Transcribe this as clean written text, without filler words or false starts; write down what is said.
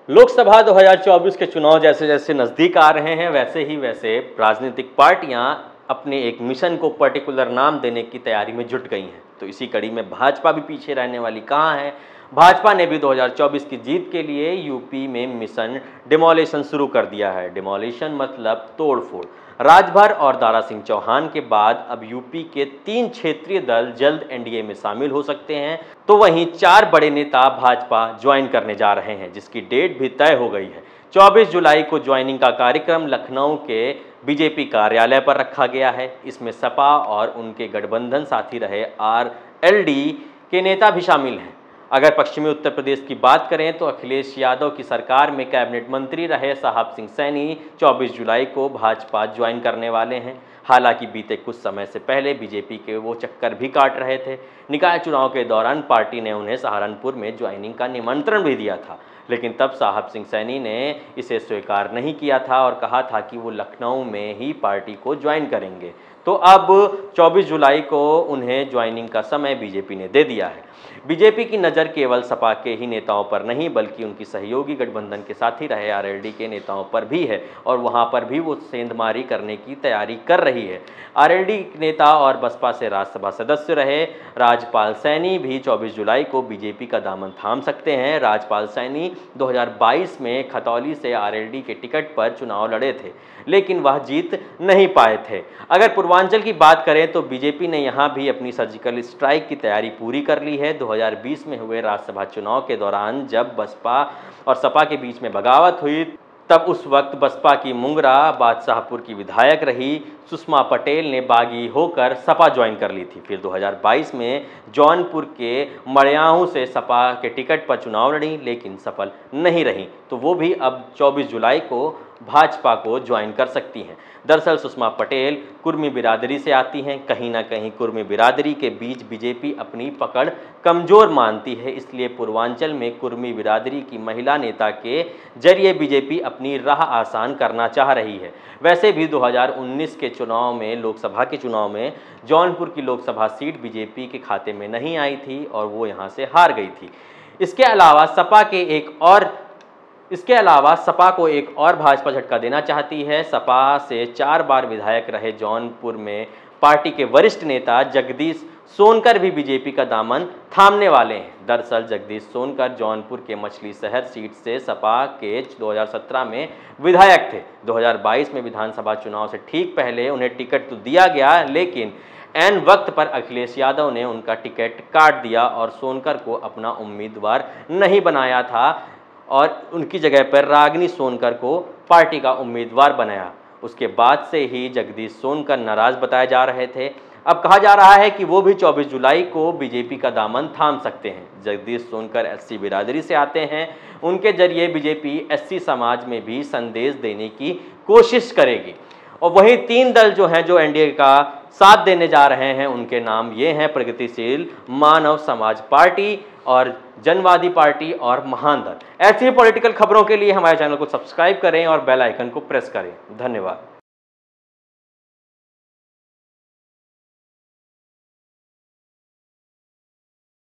लोकसभा 2024 के चुनाव जैसे जैसे नज़दीक आ रहे हैं वैसे राजनीतिक पार्टियां अपने एक मिशन को पर्टिकुलर नाम देने की तैयारी में जुट गई हैं। तो इसी कड़ी में भाजपा भी पीछे रहने वाली कहाँ है। भाजपा ने भी 2024 की जीत के लिए यूपी में मिशन डिमोलिशन शुरू कर दिया है। डिमोलिशन मतलब तोड़फोड़। राजभर और दारा सिंह चौहान के बाद अब यूपी के 3 क्षेत्रीय दल जल्द एनडीए में शामिल हो सकते हैं, तो वहीं 4 बड़े नेता भाजपा ज्वाइन करने जा रहे हैं, जिसकी डेट भी तय हो गई है। 24 जुलाई को ज्वाइनिंग का कार्यक्रम लखनऊ के बीजेपी कार्यालय पर रखा गया है। इसमें सपा और उनके गठबंधन साथी रहे आरएलडी के नेता भी शामिल हैं। अगर पश्चिमी उत्तर प्रदेश की बात करें तो अखिलेश यादव की सरकार में कैबिनेट मंत्री रहे साहब सिंह सैनी 24 जुलाई को भाजपा ज्वाइन करने वाले हैं। हालांकि बीते कुछ समय से पहले बीजेपी के वो चक्कर भी काट रहे थे। निकाय चुनाव के दौरान पार्टी ने उन्हें सहारनपुर में ज्वाइनिंग का निमंत्रण भी दिया था, लेकिन तब साहब सिंह सैनी ने इसे स्वीकार नहीं किया था और कहा था कि वो लखनऊ में ही पार्टी को ज्वाइन करेंगे। तो अब 24 जुलाई को उन्हें ज्वाइनिंग का समय बीजेपी ने दे दिया है। बीजेपी की नज़र केवल सपा के ही नेताओं पर नहीं बल्कि उनकी सहयोगी गठबंधन के साथी रहे आरएलडी के नेताओं पर भी है और वहां पर भी वो सेंधमारी करने की तैयारी कर रही है। आरएलडी नेता और बसपा से राज्यसभा सदस्य रहे राजपाल सैनी भी 24 जुलाई को बीजेपी का दामन थाम सकते हैं। राजपाल सैनी 2022 में खतौली से आरएलडी के टिकट पर चुनाव लड़े थे, लेकिन वह जीत नहीं पाए थे। अगर पूर्वांचल की बात करें तो बीजेपी ने यहां भी अपनी सर्जिकल स्ट्राइक की तैयारी पूरी कर ली है। 2020 में हुए राज्यसभा चुनाव के दौरान जब बसपा और सपा के बीच में बगावत हुई, तब उस वक्त बसपा की मुंगरा बादशाहपुर की विधायक रही सुषमा पटेल ने बागी होकर सपा ज्वाइन कर ली थी। फिर 2022 में जौनपुर के मड़ियाहू से सपा के टिकट पर चुनाव लड़ी, लेकिन सफल नहीं रही, तो वो भी अब 24 जुलाई को भाजपा को ज्वाइन कर सकती हैं। दरअसल सुषमा पटेल कुर्मी बिरादरी से आती हैं। कहीं ना कहीं कुर्मी बिरादरी के बीच बीजेपी अपनी पकड़ कमज़ोर मानती है, इसलिए पूर्वांचल में कुर्मी बिरादरी की महिला नेता के जरिए बीजेपी अपनी राह आसान करना चाह रही है। वैसे भी 2019 के चुनाव में, लोकसभा के चुनाव में जौनपुर की लोकसभा सीट बीजेपी के खाते में नहीं आई थी और वो यहाँ से हार गई थी। इसके अलावा सपा को एक और भाजपा झटका देना चाहती है। सपा से 4 बार विधायक रहे जौनपुर में पार्टी के वरिष्ठ नेता जगदीश सोनकर भी बीजेपी का दामन थामने वाले हैं। दरअसल जगदीश सोनकर जौनपुर के मछली शहर सीट से सपा के 2017 में विधायक थे। 2022 में विधानसभा चुनाव से ठीक पहले उन्हें टिकट तो दिया गया, लेकिन ऐन वक्त पर अखिलेश यादव ने उनका टिकट काट दिया और सोनकर को अपना उम्मीदवार नहीं बनाया था और उनकी जगह पर रागिनी सोनकर को पार्टी का उम्मीदवार बनाया। उसके बाद से ही जगदीश सोनकर नाराज बताए जा रहे थे। अब कहा जा रहा है कि वो भी 24 जुलाई को बीजेपी का दामन थाम सकते हैं। जगदीश सोनकर एससी बिरादरी से आते हैं। उनके जरिए बीजेपी एससी समाज में भी संदेश देने की कोशिश करेगी। और वही 3 दल जो हैं जो एनडीए का साथ देने जा रहे हैं, उनके नाम ये हैं प्रगतिशील मानव समाज पार्टी और जनवादी पार्टी और महान दल। ऐसी ही पॉलिटिकल खबरों के लिए हमारे चैनल को सब्सक्राइब करें और बेल आइकन को प्रेस करें। धन्यवाद।